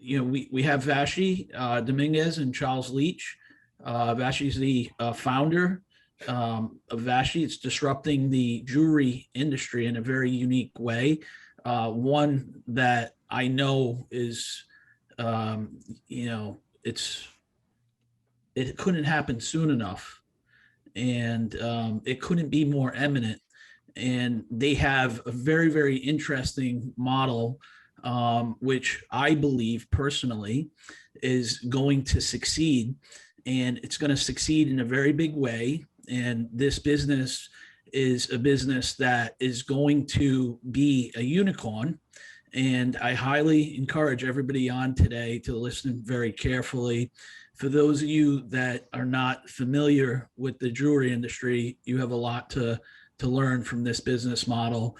we have Vashi Dominguez and Charles Leach. Vashi's the founder of Vashi. It's disrupting the jewelry industry in a very unique way. One that I know is, it couldn't happen soon enough, and it couldn't be more eminent. And they have a very, very interesting model, which I believe personally is going to succeed. And it's going to succeed in a very big way. And this business is a business that is going to be a unicorn. And I highly encourage everybody on today to listen very carefully. For those of you that are not familiar with the jewelry industry, you have a lot to learn from this business model.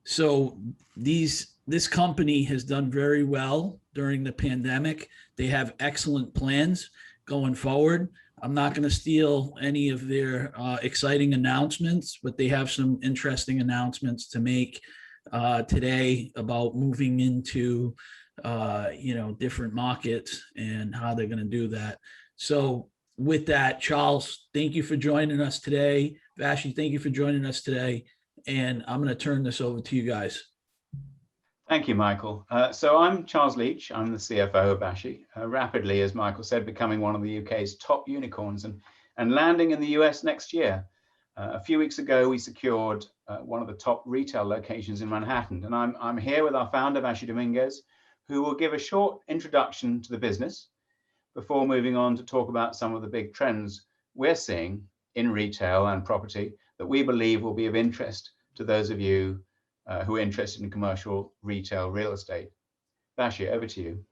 So this company has done very well during the pandemic. They have excellent plans going forward. I'm not going to steal any of their exciting announcements, but they have some interesting announcements to make today about moving into different markets and how they're going to do that. So with that, Charles, thank you for joining us today. Vashi, thank you for joining us today. And I'm going to turn this over to you guys. Thank you, Michael. So I'm Charles Leach. I'm the CFO of Vashi, rapidly, as Michael said, becoming one of the UK's top unicorns and landing in the US next year. A few weeks ago, we secured one of the top retail locations in Manhattan. And I'm here with our founder, Vashi Dominguez, who will give a short introduction to the business before moving on to talk about some of the big trends we're seeing in retail and property that we believe will be of interest to those of you who are interested in commercial retail real estate. Vashi, over to you.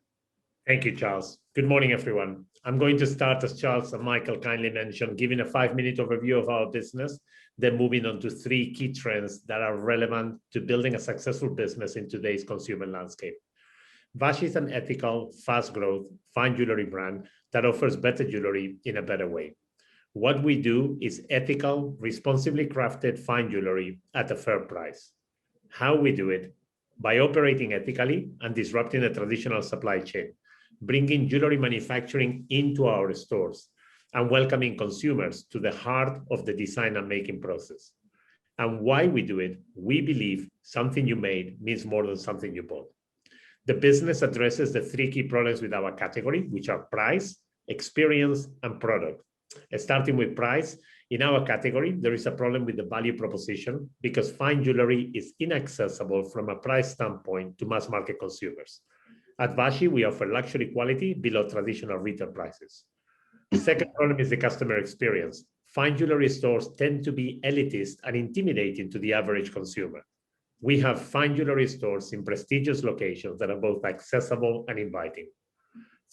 Thank you, Charles. Good morning, everyone. I'm going to start, as Charles and Michael kindly mentioned, giving a 5-minute overview of our business, then moving on to 3 key trends that are relevant to building a successful business in today's consumer landscape. Vashi is an ethical, fast-growth, fine jewelry brand that offers better jewelry in a better way. What we do is ethical, responsibly crafted fine jewelry at a fair price. How we do it? By operating ethically and disrupting the traditional supply chain, bringing jewelry manufacturing into our stores, and welcoming consumers to the heart of the design and making process. And why we do it? We believe something you made means more than something you bought. The business addresses the 3 key problems with our category, which are price, experience, and product. Starting with price, in our category, there is a problem with the value proposition because fine jewelry is inaccessible from a price standpoint to mass market consumers. At Vashi, we offer luxury quality below traditional retail prices. The second problem is the customer experience. Fine jewelry stores tend to be elitist and intimidating to the average consumer. We have fine jewelry stores in prestigious locations that are both accessible and inviting.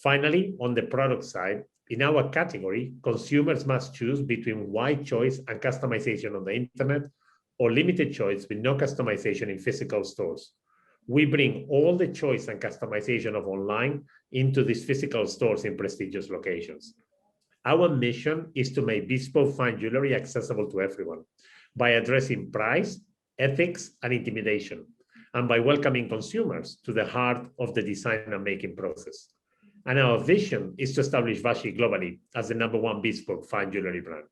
Finally, on the product side, in our category, consumers must choose between wide choice and customization on the internet or limited choice with no customization in physical stores. We bring all the choice and customization of online into these physical stores in prestigious locations. Our mission is to make bespoke fine jewelry accessible to everyone by addressing price, ethics, and intimidation, and by welcoming consumers to the heart of the design and making process. And our vision is to establish Vashi globally as the #1 bespoke fine jewelry brand.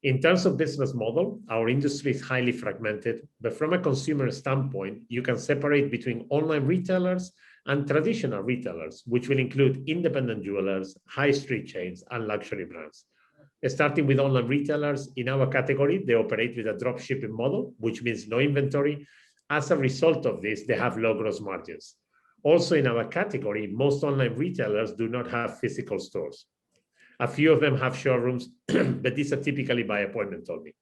In terms of business model, our industry is highly fragmented, but from a consumer standpoint, you can separate between online retailers and traditional retailers, which will include independent jewelers, high street chains, and luxury brands. Starting with online retailers, in our category, they operate with a drop shipping model, which means no inventory. As a result of this, they have low gross margins. Also in our category, most online retailers do not have physical stores. A few of them have showrooms, but these are typically by appointment only.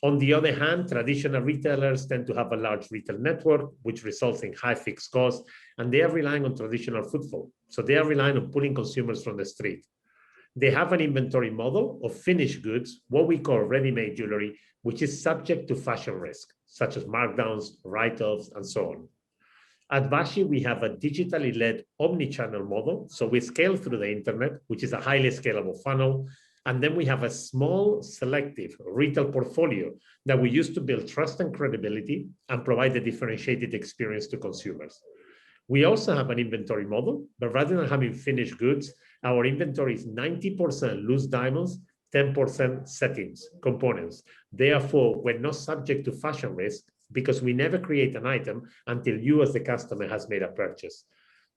On the other hand, traditional retailers tend to have a large retail network, which results in high fixed costs, and they are relying on traditional footfall. So they are relying on pulling consumers from the street. They have an inventory model of finished goods, what we call ready-made jewelry, which is subject to fashion risk, such as markdowns, write-offs, and so on. At Vashi, we have a digitally led omni-channel model. So we scale through the internet, which is a highly scalable funnel. And then we have a small selective retail portfolio that we use to build trust and credibility and provide a differentiated experience to consumers. We also have an inventory model, but rather than having finished goods, our inventory is 90% loose diamonds, 10% settings, components. Therefore, we're not subject to fashion risk because we never create an item until you as the customer has made a purchase.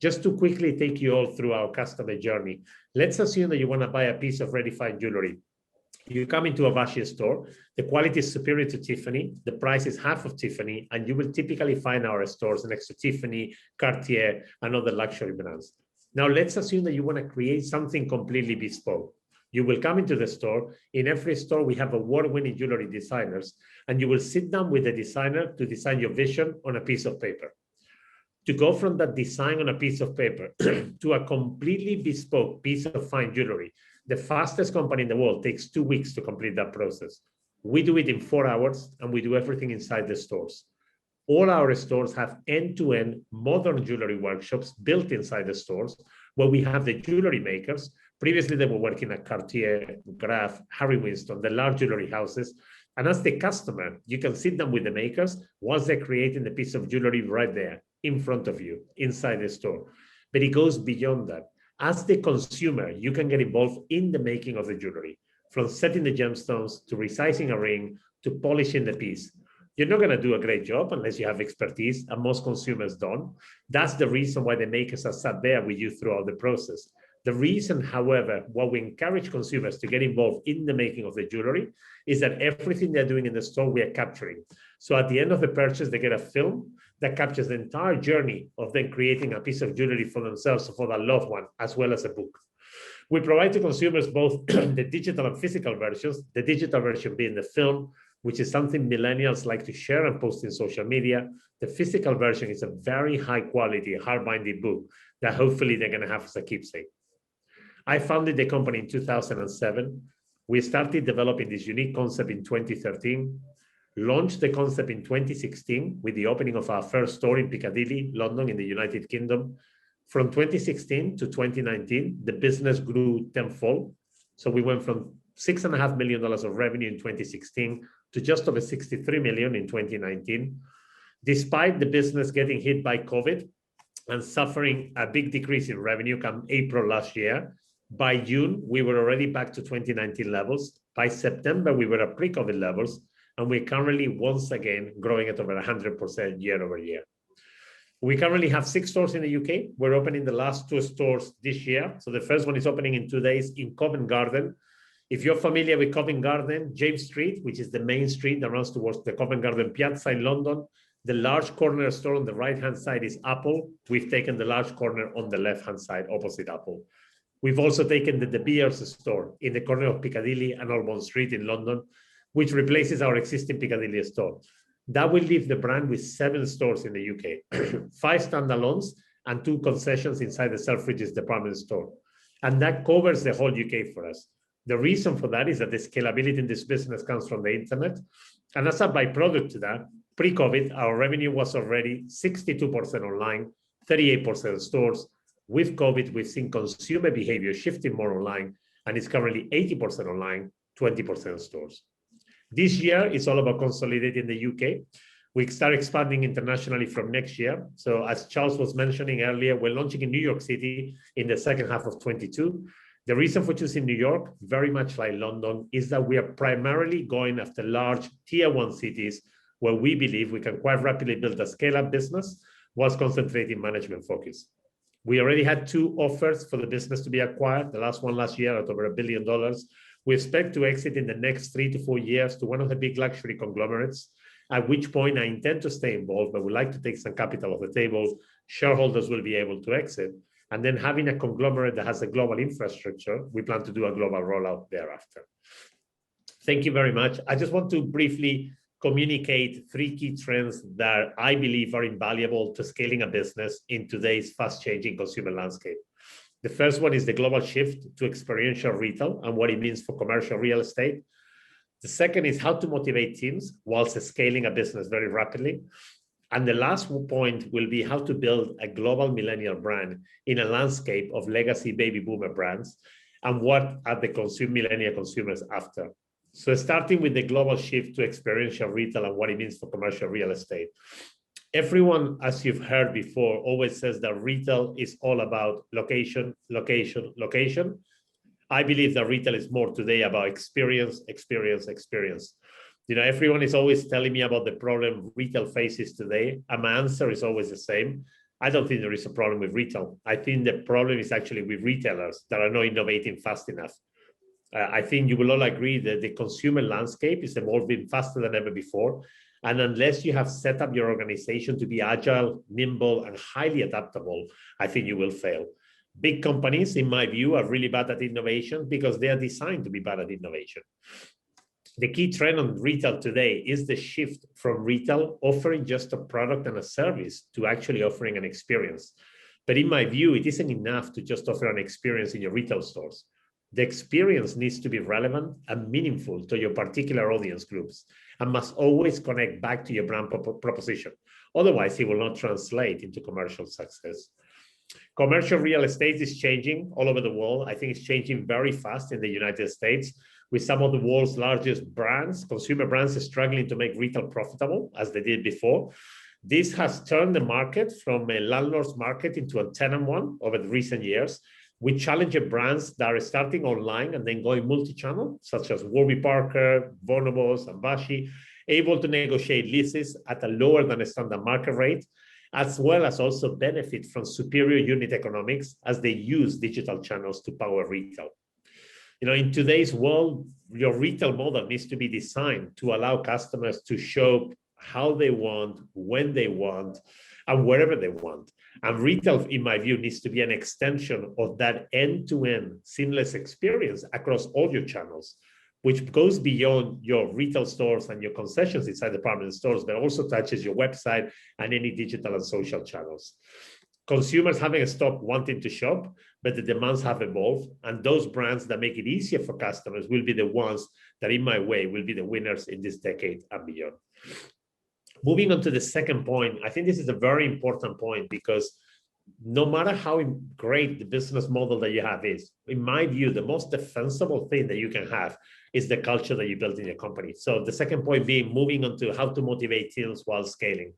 Just to quickly take you all through our customer journey, let's assume that you want to buy a piece of ready fine jewelry. You come into a Vashi store, the quality is superior to Tiffany, the price is half of Tiffany, and you will typically find our stores next to Tiffany, Cartier, and other luxury brands. Now, let's assume that you want to create something completely bespoke. You will come into the store. In every store, we have award-winning jewelry designers, and you will sit down with the designer to design your vision on a piece of paper. To go from that design on a piece of paper to a completely bespoke piece of fine jewelry, the fastest company in the world takes 2 weeks to complete that process. We do it in 4 hours, and we do everything inside the stores. All our stores have end-to-end modern jewelry workshops built inside the stores where we have the jewelry makers. Previously, they were working at Cartier, Graf, Harry Winston, the large jewelry houses. And as the customer, you can sit down with the makers once they're creating the piece of jewelry right there in front of you, inside the store. But it goes beyond that. As the consumer, you can get involved in the making of the jewelry, from setting the gemstones to resizing a ring to polishing the piece. You're not going to do a great job unless you have expertise, and most consumers don't. That's the reason why the makers are sat there with you throughout the process. The reason, however, why we encourage consumers to get involved in the making of the jewelry is that everything they're doing in the store, we are capturing. So at the end of the purchase, they get a film that captures the entire journey of them creating a piece of jewelry for themselves or for their loved one, as well as a book. We provide to consumers both the digital and physical versions, the digital version being the film, which is something millennials like to share and post in social media. The physical version is a very high quality, hard-binding book that hopefully they're going to have as a keepsake. I founded the company in 2007. We started developing this unique concept in 2013, launched the concept in 2016 with the opening of our first store in Piccadilly, London, in the United Kingdom. From 2016 to 2019, the business grew tenfold. So we went from $6.5 million of revenue in 2016 to just over 63 million in 2019. Despite the business getting hit by COVID and suffering a big decrease in revenue come April last year, by June, we were already back to 2019 levels. By September, we were at pre-COVID levels, and we're currently once again growing at over 100% year over year. We currently have 6 stores in the UK. We're opening the last 2 stores this year. So the first one is opening in 2 days in Covent Garden. If you're familiar with Covent Garden, James Street, which is the main street that runs towards the Covent Garden Piazza in London, the large corner store on the right-hand side is Apple. We've taken the large corner on the left-hand side opposite Apple. We've also taken the De Beers store in the corner of Piccadilly and Albon Street in London, which replaces our existing Piccadilly store. That will leave the brand with 7 stores in the UK, 5 standalones and 2 concessions inside the Selfridges department store. And that covers the whole UK for us. The reason for that is that the scalability in this business comes from the internet. And as a byproduct to that, pre-COVID, our revenue was already 62% online, 38% stores. With COVID, we've seen consumer behavior shifting more online, and it's currently 80% online, 20% stores. This year, it's all about consolidating the UK. We start expanding internationally from next year. So as Charles was mentioning earlier, we're launching in New York City in the second half of 22. The reason for choosing New York, very much like London, is that we are primarily going after large tier 1 cities where we believe we can quite rapidly build a scale-up business whilst concentrating management focus. We already had 2 offers for the business to be acquired, the last one last year at over $1 billion. We expect to exit in the next 3 to 4 years to one of the big luxury conglomerates, at which point I intend to stay involved, but would like to take some capital off the table. Shareholders will be able to exit. And then having a conglomerate that has a global infrastructure, we plan to do a global rollout thereafter. Thank you very much. I just want to briefly communicate 3 key trends that I believe are invaluable to scaling a business in today's fast-changing consumer landscape. The first one is the global shift to experiential retail and what it means for commercial real estate. The second is how to motivate teams whilst scaling a business very rapidly. And the last point will be how to build a global millennial brand in a landscape of legacy baby boomer brands and what are the millennial consumers after. So starting with the global shift to experiential retail and what it means for commercial real estate. Everyone, as you've heard before, always says that retail is all about location, location, location. I believe that retail is more today about experience, experience, experience. Everyone is always telling me about the problem retail faces today, and my answer is always the same. I don't think there is a problem with retail. I think the problem is actually with retailers that are not innovating fast enough. I think you will all agree that the consumer landscape is evolving faster than ever before. And unless you have set up your organization to be agile, nimble, and highly adaptable, I think you will fail. Big companies, in my view, are really bad at innovation because they are designed to be bad at innovation. The key trend on retail today is the shift from retail offering just a product and a service to actually offering an experience. But in my view, it isn't enough to just offer an experience in your retail stores. The experience needs to be relevant and meaningful to your particular audience groups and must always connect back to your brand proposition. Otherwise, it will not translate into commercial success. Commercial real estate is changing all over the world. I think it's changing very fast in the United States, with some of the world's largest brands, consumer brands, struggling to make retail profitable as they did before. This has turned the market from a landlord's market into a tenant one over the recent years, with challenger brands that are starting online and then going multi-channel, such as Warby Parker, Bonobos, and Vashi, able to negotiate leases at a lower than a standard market rate, as well as also benefit from superior unit economics as they use digital channels to power retail. In today's world, your retail model needs to be designed to allow customers to shop how they want, when they want, and wherever they want. And retail, in my view, needs to be an extension of that end-to-end seamless experience across all your channels, which goes beyond your retail stores and your concessions inside department stores, but also touches your website and any digital and social channels. Consumers haven't stopped wanting to shop, but the demands have evolved, and those brands that make it easier for customers will be the ones that, in my way, will be the winners in this decade and beyond. Moving on to the second point, I think this is a very important point because no matter how great the business model that you have is, in my view, the most defensible thing that you can have is the culture that you build in your company. So the second point being moving on to how to motivate teams while scaling.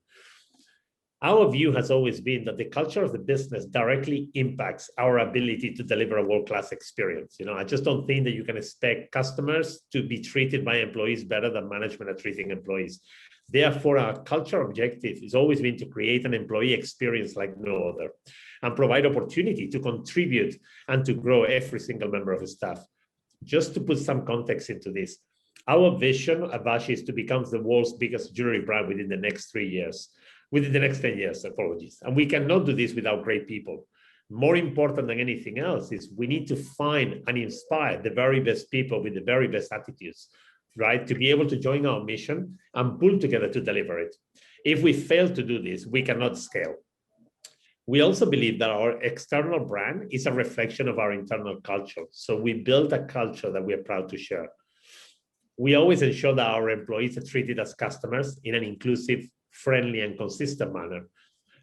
Our view has always been that the culture of the business directly impacts our ability to deliver a world-class experience. I just don't think that you can expect customers to be treated by employees better than management are treating employees. Therefore, our culture objective has always been to create an employee experience like no other and provide opportunity to contribute and to grow every single member of the staff. Just to put some context into this, our vision at Vashi is to become the world's biggest jewelry brand within the next 3 years. Within the next 10 years, apologies. And we cannot do this without great people. More important than anything else is we need to find and inspire the very best people with the very best attitudes, right? To be able to join our mission and pull together to deliver it. If we fail to do this, we cannot scale. We also believe that our external brand is a reflection of our internal culture. So we build a culture that we are proud to share. We always ensure that our employees are treated as customers in an inclusive, friendly, and consistent manner.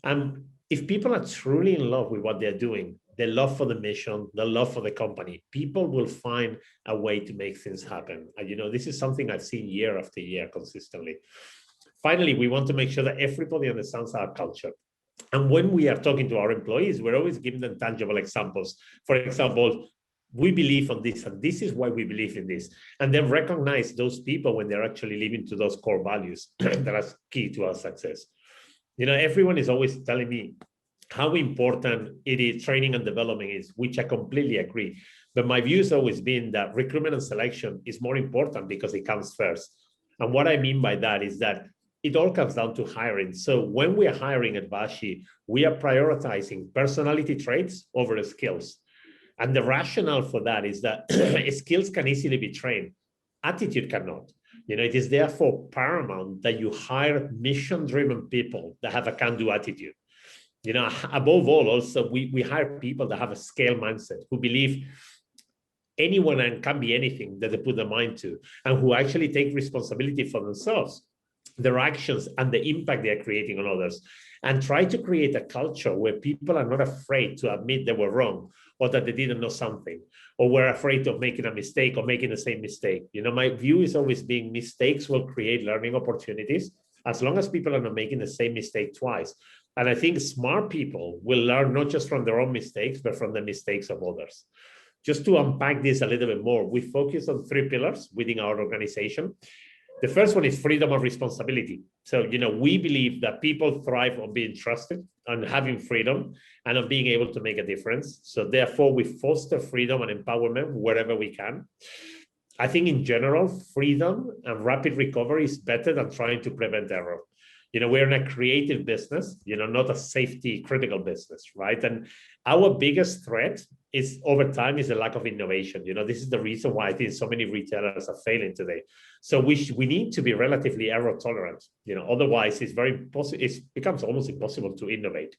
And if people are truly in love with what they're doing, their love for the mission, the love for the company, people will find a way to make things happen. And this is something I've seen year after year consistently. Finally, we want to make sure that everybody understands our culture. And when we are talking to our employees, we're always giving them tangible examples. For example, we believe on this, and this is why we believe in this. And then recognize those people when they're actually living to those core values that are key to our success. Everyone is always telling me how important it is, training and development is, which I completely agree. But my view has always been that recruitment and selection is more important because it comes first. And what I mean by that is that it all comes down to hiring. So when we are hiring at Vashi, we are prioritizing personality traits over skills. And the rationale for that is that skills can easily be trained. Attitude cannot. It is therefore paramount that you hire mission-driven people that have a can-do attitude. Above all, also, we hire people that have a scale mindset, who believe anyone can be anything that they put their mind to, and who actually take responsibility for themselves, their actions, and the impact they are creating on others, and try to create a culture where people are not afraid to admit they were wrong, or that they didn't know something, or were afraid of making a mistake or making the same mistake. My view is always being mistakes will create learning opportunities, as long as people are not making the same mistake twice. And I think smart people will learn not just from their own mistakes, but from the mistakes of others. Just to unpack this a little bit more, we focus on 3 pillars within our organization. The first one is freedom of responsibility. So, we believe that people thrive on being trusted, on having freedom, and on being able to make a difference. So therefore, we foster freedom and empowerment wherever we can. I think in general, freedom and rapid recovery is better than trying to prevent error. We're in a creative business, not a safety critical business, right? And our biggest threat is over time is the lack of innovation. This is the reason why I think so many retailers are failing today. So we need to be relatively error tolerant. Otherwise it becomes almost impossible to innovate.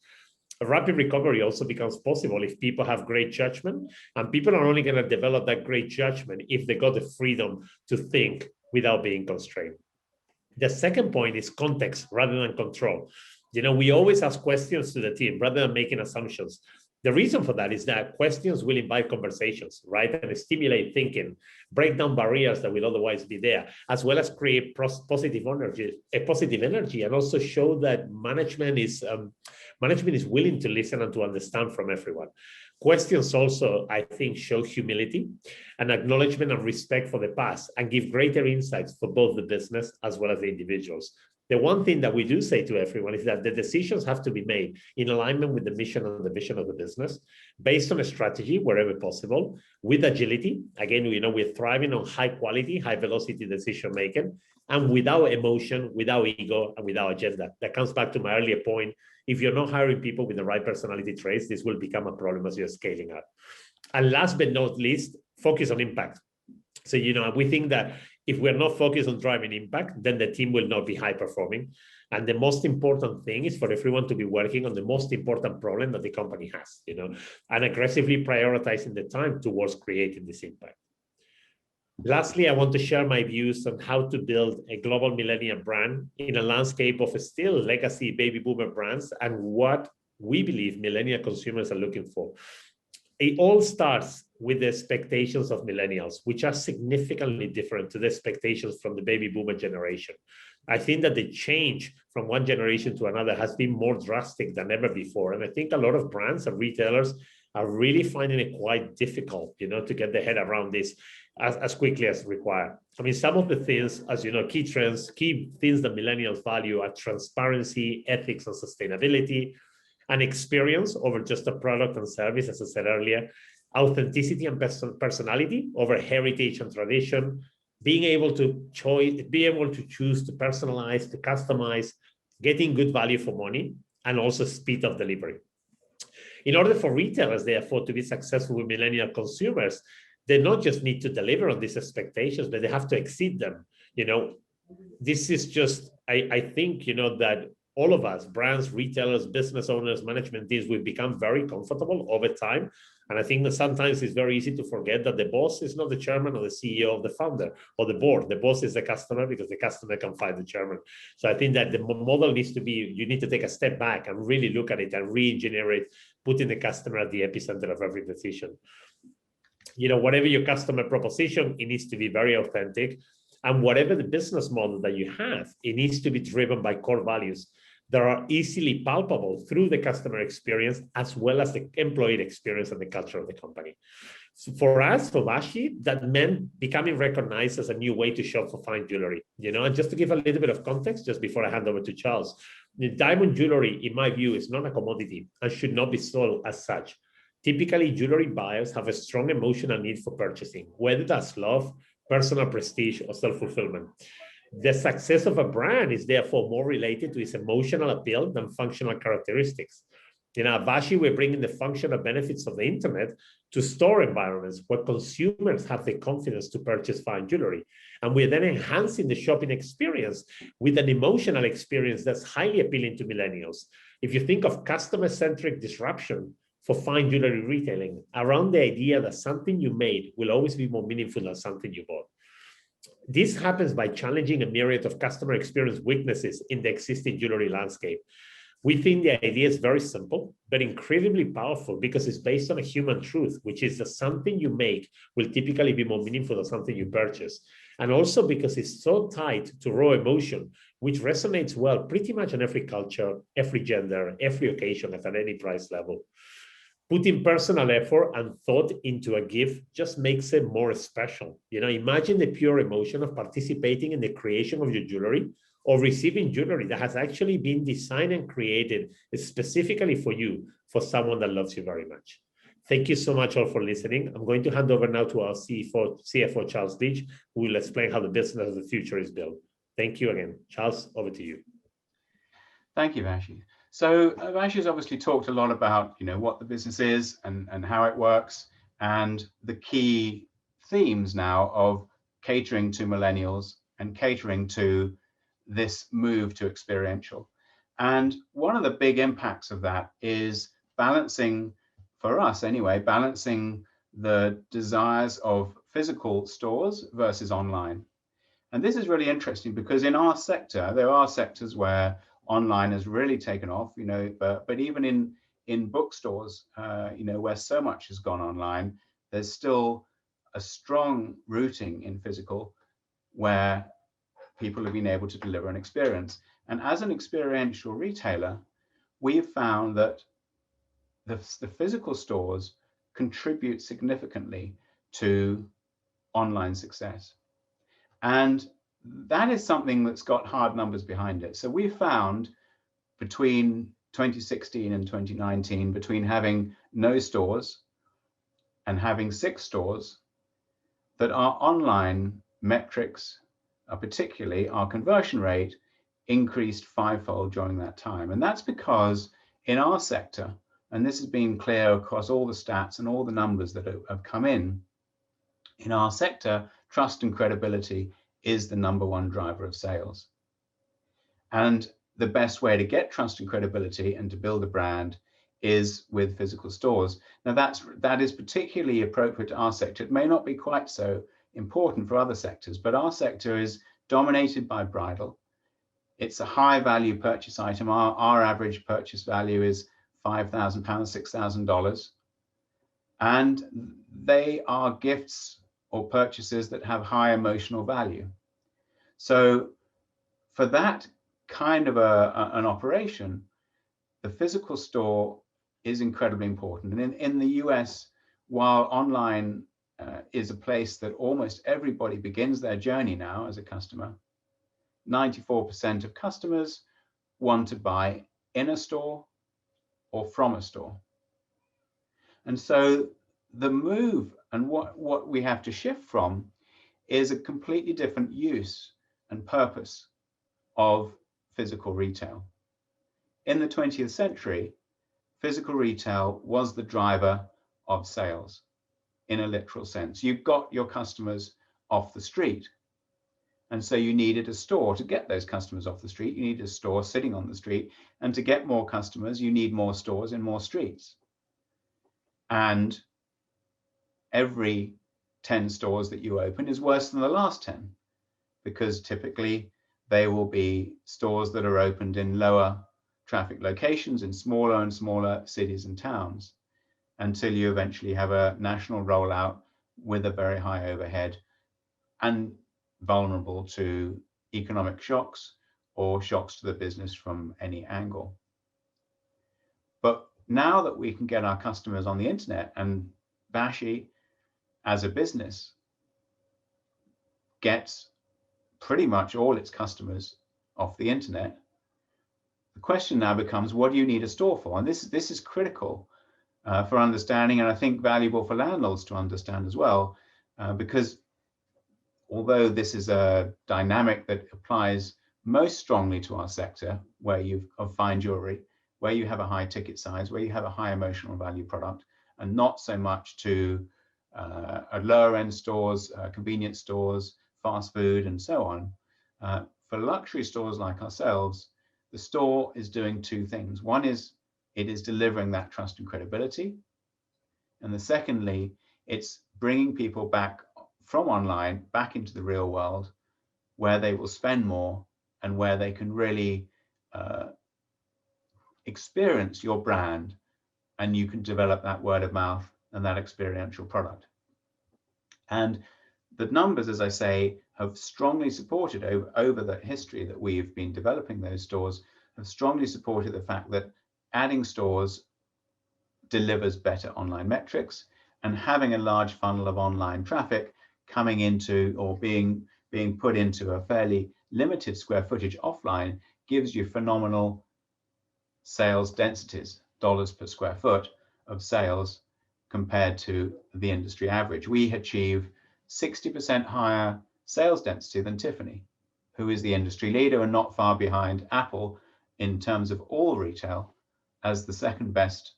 A rapid recovery also becomes possible if people have great judgment, and people are only going to develop that great judgment if they got the freedom to think without being constrained. The second point is context rather than control. We always ask questions to the team rather than making assumptions. The reason for that is that questions will invite conversations, right? And stimulate thinking, break down barriers that will otherwise be there, as well as create positive energy, and also show that management is willing to listen and to understand from everyone. Questions also, I think, show humility and acknowledgement and respect for the past, and give greater insights for both the business as well as the individuals. The one thing that we do say to everyone is that the decisions have to be made in alignment with the mission and the vision of the business, based on a strategy wherever possible, with agility. Again, we're thriving on high quality, high velocity decision making, and without emotion, without ego, and without agenda. That comes back to my earlier point. If you're not hiring people with the right personality traits, this will become a problem as you're scaling up. And last but not least, focus on impact. So, we think that if we're not focused on driving impact, then the team will not be high performing. And the most important thing is for everyone to be working on the most important problem that the company has, and aggressively prioritizing the time towards creating this impact. Lastly, I want to share my views on how to build a global millennial brand in a landscape of still legacy baby boomer brands, and what we believe millennial consumers are looking for. It all starts with the expectations of millennials, which are significantly different to the expectations from the baby boomer generation. I think that the change from one generation to another has been more drastic than ever before. And I think a lot of brands and retailers are really finding it quite difficult, to get their head around this as quickly as required. I mean, some of the things, as you know, key things that millennials value are transparency, ethics, and sustainability, and experience over just a product and service, as I said earlier, authenticity and personality over heritage and tradition, being able to choose to personalize, to customize, getting good value for money, and also speed of delivery. In order for retailers, therefore, to be successful with millennial consumers, they not just need to deliver on these expectations, but they have to exceed them. This is just, I think, that all of us, brands, retailers, business owners, management teams, will become very comfortable over time. And I think that sometimes it's very easy to forget that the boss is not the chairman or the CEO of the founder or the board. The boss is the customer, because the customer can find the chairman. So I think that the model needs to be, you need to take a step back and really look at it and re-engineer it, putting the customer at the epicenter of every decision. Whatever your customer proposition, it needs to be very authentic. And whatever the business model that you have, it needs to be driven by core values that are easily palpable through the customer experience, as well as the employee experience and the culture of the company. So for us, for Vashi, that meant becoming recognized as a new way to shop for fine jewelry. And just to give a little bit of context, just before I hand over to Charles, the diamond jewelry, in my view, is not a commodity and should not be sold as such. Typically, jewelry buyers have a strong emotional need for purchasing, whether that's love, personal prestige, or self-fulfillment. The success of a brand is therefore more related to its emotional appeal than functional characteristics. At Vashi, we're bringing the functional benefits of the internet to store environments where consumers have the confidence to purchase fine jewelry. And we're then enhancing the shopping experience with an emotional experience that's highly appealing to millennials. If you think of customer-centric disruption for fine jewelry retailing, around the idea that something you made will always be more meaningful than something you bought. This happens by challenging a myriad of customer experience weaknesses in the existing jewelry landscape. We think the idea is very simple, but incredibly powerful because it's based on a human truth, which is that something you make will typically be more meaningful than something you purchase. And also because it's so tied to raw emotion, which resonates well pretty much on every culture, every gender, every occasion at any price level. Putting personal effort and thought into a gift just makes it more special. Imagine the pure emotion of participating in the creation of your jewelry or receiving jewelry that has actually been designed and created specifically for you, for someone that loves you very much. Thank you so much all for listening. I'm going to hand over now to our CFO Charles Leach, who will explain how the business of the future is built. Thank you again. Charles, over to you. Thank you, Vashi. So Vashi has obviously talked a lot about, what the business is and how it works, and the key themes now of catering to millennials and catering to this move to experiential. And one of the big impacts of that is balancing, for us anyway, balancing the desires of physical stores versus online. And this is really interesting because in our sector, there are sectors where online has really taken off, but even in bookstores, where so much has gone online, there's still a strong rooting in physical where people have been able to deliver an experience. And as an experiential retailer, we've found that the physical stores contribute significantly to online success. And that is something that's got hard numbers behind it. So we found between 2016 and 2019, between having no stores and having 6 stores, that our online metrics, particularly our conversion rate, increased 5-fold during that time. And that's because in our sector, and this has been clear across all the stats and all the numbers that have come in our sector, trust and credibility is the #1 driver of sales. And the best way to get trust and credibility and to build a brand is with physical stores. Now that is particularly appropriate to our sector. It may not be quite so important for other sectors, but our sector is dominated by bridal. It's a high value purchase item. Our average purchase value is £5,000, $6,000. And they are gifts or purchases that have high emotional value. So for that kind of an operation, the physical store is incredibly important. And in the US, while online is a place that almost everybody begins their journey now as a customer, 94% of customers want to buy in a store or from a store. And so the move and what we have to shift from is a completely different use and purpose of physical retail. In the 20th century, physical retail was the driver of sales in a literal sense. You got your customers off the street. And so you needed a store to get those customers off the street. You needed a store sitting on the street. And to get more customers, you need more stores in more streets. And every 10 stores that you open is worse than the last 10, because typically they will be stores that are opened in lower traffic locations in smaller and smaller cities and towns, until you eventually have a national rollout with a very high overhead and vulnerable to economic shocks or shocks to the business from any angle. But now that we can get our customers on the internet, and Vashi as a business gets pretty much all its customers off the internet, the question now becomes, what do you need a store for? And this is critical for understanding, and I think valuable for landlords to understand as well, because although this is a dynamic that applies most strongly to our sector, where of fine jewelry, where you have a high ticket size, where you have a high emotional value product, and not so much to lower end stores, convenience stores, fast food, and so on. For luxury stores like ourselves, the store is doing 2 things. One is it is delivering that trust and credibility. And the secondly, it's bringing people back from online back into the real world, where they will spend more and where they can really experience your brand, and you can develop that word of mouth and that experiential product. And the numbers, as I say, have strongly supported over the history that we've been developing those stores, have strongly supported the fact that adding stores delivers better online metrics, and having a large funnel of online traffic coming into or being put into a fairly limited square footage offline gives you phenomenal sales densities, dollars per square foot of sales compared to the industry average. We achieve 60% higher sales density than Tiffany, who is the industry leader and not far behind Apple in terms of all retail as the second best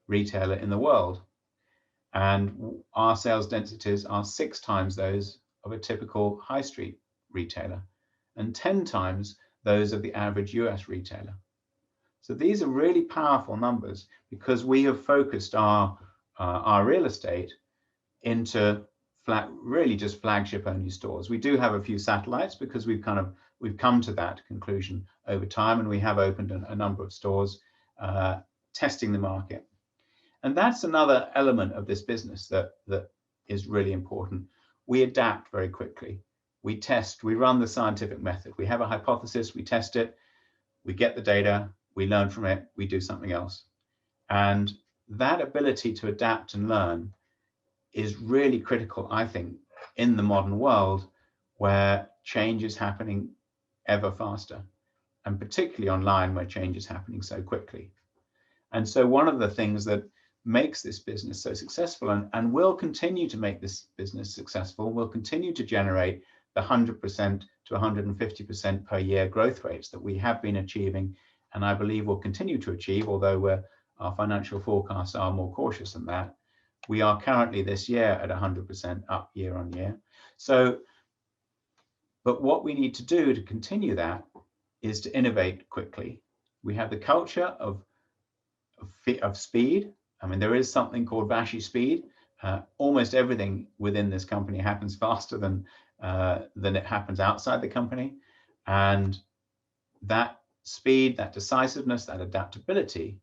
retailer in the world. And our sales densities are 6 times those of a typical high street retailer and 10 times those of the average US retailer. So these are really powerful numbers because we have focused our real estate into really just flagship only stores. We do have a few satellites because we've come to that conclusion over time, and we have opened a number of stores testing the market. And that's another element of this business that is really important. We adapt very quickly. We test, we run the scientific method. We have a hypothesis, we test it, we get the data, we learn from it, we do something else. And that ability to adapt and learn is really critical, I think, in the modern world where change is happening ever faster, and particularly online where change is happening so quickly. And so one of the things that makes this business so successful and will continue to make this business successful, will continue to generate the 100% to 150% per year growth rates that we have been achieving, and I believe will continue to achieve, although our financial forecasts are more cautious than that. We are currently this year at 100% up year on year. So, but what we need to do to continue that is to innovate quickly. We have the culture of speed. I mean, there is something called Vashi speed. Almost everything within this company happens faster than it happens outside the company. And that speed, that decisiveness, that adaptability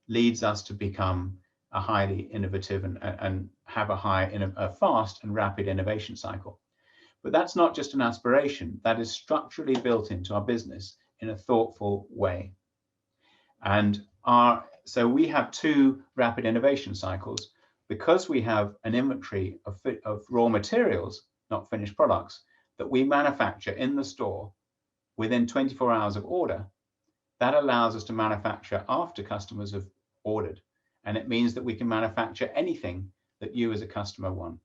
leads us to become a highly innovative and have a fast and rapid innovation cycle. But that's not just an aspiration, that is structurally built into our business in a thoughtful way. And so we have 2 rapid innovation cycles because we have an inventory of raw materials, not finished products, that we manufacture in the store within 24 hours of order. That allows us to manufacture after customers have ordered. And it means that we can manufacture anything that you as a customer want.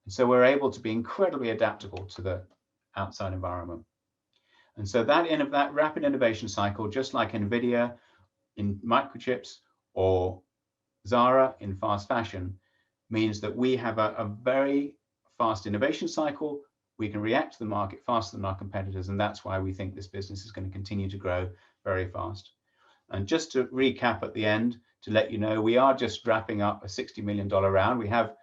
And so we're able to be incredibly adaptable to the outside environment. And so that rapid innovation cycle, just like NVIDIA in microchips or Zara in fast fashion, means that we have a very fast innovation cycle. We can react to the market faster than our competitors. And that's why we think this business is going to continue to grow very fast. And just to recap at the end, to let you know, we are just wrapping up a $60 million round. We have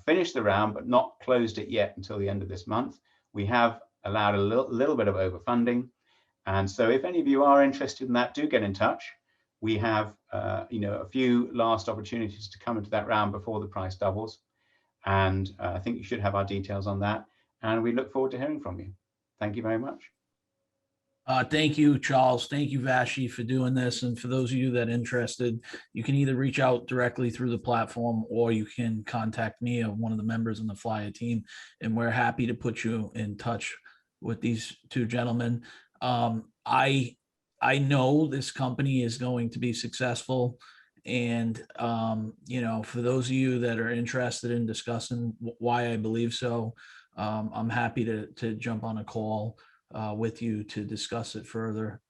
finished the round, but not closed it yet until the end of this month. We have allowed a little bit of overfunding. And so if any of you are interested in that, do get in touch. We have a few last opportunities to come into that round before the price doubles. And I think you should have our details on that. And we look forward to hearing from you. Thank you very much. Thank you, Charles. Thank you, Vashi, for doing this. And for those of you that are interested, you can either reach out directly through the platform or you can contact me or one of the members on the Flyer team. And we're happy to put you in touch with these 2 gentlemen. I know this company is going to be successful. And, for those of you that are interested in discussing why I believe so, I'm happy to jump on a call with you to discuss it further.